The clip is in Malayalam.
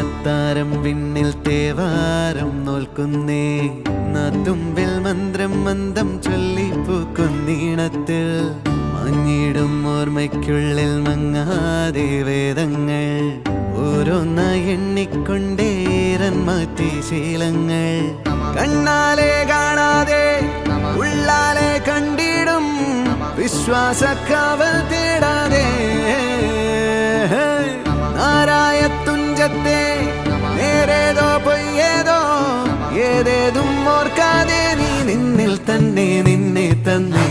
അത്താരം വിണ്ണിൽ തേവാരം നോൽക്കുന്നേ നാത്തുമ്പിൽ മന്ത്രം മന്ദം ചൊല്ലിപ്പൂക്കുന്നീണത്തിൽ മഞ്ഞിടും ഓർമ്മയ്ക്കുള്ളിൽ മങ്ങാതെ വേദങ്ങൾ ഓരോന്നായി എണ്ണിക്കൊണ്ടേരൻ മാറ്റി ശീലങ്ങൾ കണ്ണാലെ കാണാതെ ഉള്ളാലെ കണ്ടിടും വിശ്വാസക്കാവൽ തേടാതെ നാരായ തുഞ്ചത്തെ നേരേതോ പൊയ്യേതോ ഏതേതും ഓർക്കാതെ നീ നിന്നിൽ തന്നെ നിന്നെ തന്നെ